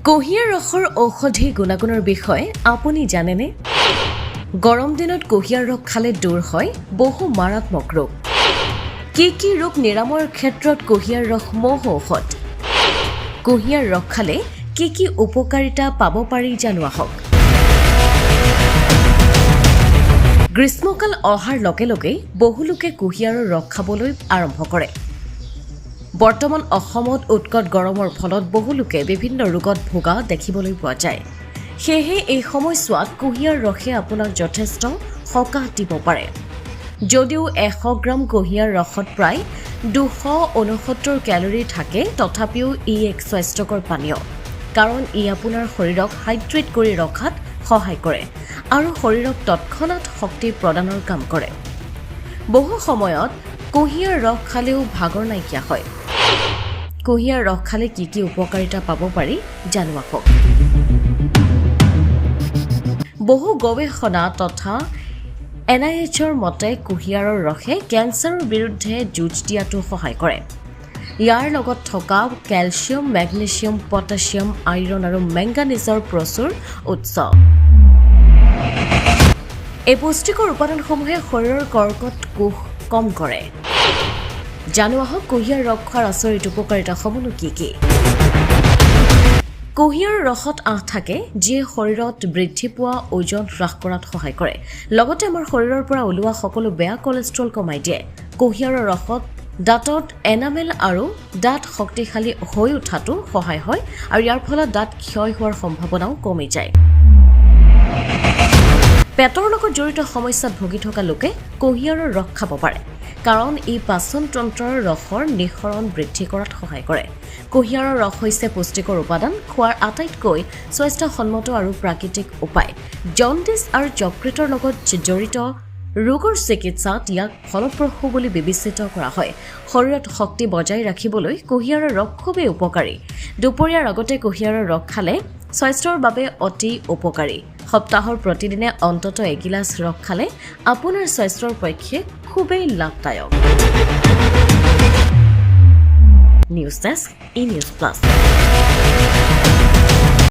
কুঁহিয়াৰ ৰসৰ ঔষধি গুণাগুণৰ বিষয়ে আপুনি জানেনে? গৰম দিনত কুঁহিয়াৰ ৰস খালে দূৰ হয় বহু মাৰাত্মক ৰোগ। কি ৰোগ নিৰাময়ৰ ক্ষেত্ৰত কুঁহিয়াৰ ৰস মহ ঔষধ? কুঁহিয়াৰ ৰস খালে কি উপকাৰিতা পাব পাৰি জানো আহক। গ্ৰীষ্মকাল অহাৰ লগে লগে বহু লোকে কুঁহিয়াৰৰ ৰস খাবলৈ আৰম্ভ কৰে। বৰ্তমান অসমত উৎকট গৰমৰ ফলত বহু লোকে বিভিন্ন ৰোগত ভোগা দেখিবলৈ পোৱা যায়। সেয়েহে এই সময়ছোৱাত কুঁহিয়াৰ ৰসে আপোনাক যথেষ্ট সকাহ দিব পাৰে। যদিও 100 গ্ৰাম কুঁহিয়াৰ ৰসত প্ৰায় 269 কেলৰি থাকে, তথাপিও ই এক স্বাস্থ্যকৰ পানীয়, কাৰণ ই আপোনাৰ শৰীৰক হাইড্ৰেট কৰি ৰখাত সহায় কৰে আৰু শৰীৰক তৎক্ষণাত শক্তি প্ৰদানৰ কাম কৰে। বহু সময়ত কুঁহিয়াৰ ৰস খালেও ভাগৰ নাইকিয়া হয়। কুঁহিয়াৰ ৰস খালে কি উপকাৰিতা পাব পাৰি জানো আহক। বহু গৱেষণা তথা NIHৰ মতে কুঁহিয়াৰৰ ৰসে কেঞ্চাৰৰ বিৰুদ্ধে যুঁজ দিয়াটো সহায় কৰে। ইয়াৰ লগত থকা কেলছিয়াম, মেগনেছিয়াম, পটাছিয়াম, আইৰণ আৰু মেংগানিজৰ প্ৰচুৰ উৎস। এই পুষ্টিকৰ উপাদানসমূহে শৰীৰৰ কৰ্কট কোষ কম কৰে। জানো আহক কুঁহিয়াৰ ৰস খোৱাৰ আচৰিত উপকাৰিতাসমূহনো কি? কুঁহিয়াৰ ৰসত আঁহ থাকে, যিয়ে শৰীৰত বৃদ্ধি পোৱা ওজন হ্ৰাস কৰাত সহায় কৰে। লগতে আমাৰ শৰীৰৰ পৰা ওলোৱা সকলো বেয়া কলেষ্ট্ৰল কমাই দিয়ে। কুঁহিয়াৰৰ ৰসত দাঁতত এনামেল আৰু দাঁত শক্তিশালী হৈ উঠাটো সহায় হয় আৰু ইয়াৰ ফলত দাঁত ক্ষয় হোৱাৰ সম্ভাৱনাও কমি যায়। পেটৰ লগত জড়িত সমস্যাত ভুগি থকা লোকে কুঁহিয়াৰৰ ৰস খাব পাৰে, কাৰণ ই পাচন তন্ত্ৰৰ ৰসৰ নিঃসৰণ বৃদ্ধি কৰাত সহায় কৰে। কুঁহিয়াৰৰ ৰস হৈছে পুষ্টিকৰ উপাদান খোৱাৰ আটাইতকৈ স্বাস্থ্যসন্মত আৰু প্ৰাকৃতিক উপায়। জণ্ডিছ আৰু যকৃতৰ লগত জড়িত ৰোগৰ চিকিৎসাত ইয়াক ফলপ্ৰসূ বুলি বিবেচিত কৰা হয়। শৰীৰত শক্তি বজাই ৰাখিবলৈ কুঁহিয়াৰৰ ৰস খুবেই উপকাৰী। দুপৰীয়াৰ আগতে কুঁহিয়াৰৰ ৰস খালে স্বাস্থ্যৰ বাবে অতি উপকাৰী। সপ্তাহৰ প্ৰতিদিনে অন্ততঃ এগিলাচ ৰস খালে আপোনাৰ স্বাস্থ্যৰ পক্ষে খুবেই লাভদায়ক। নিউজ ডেস্ক, ই নিউজ প্লাছ।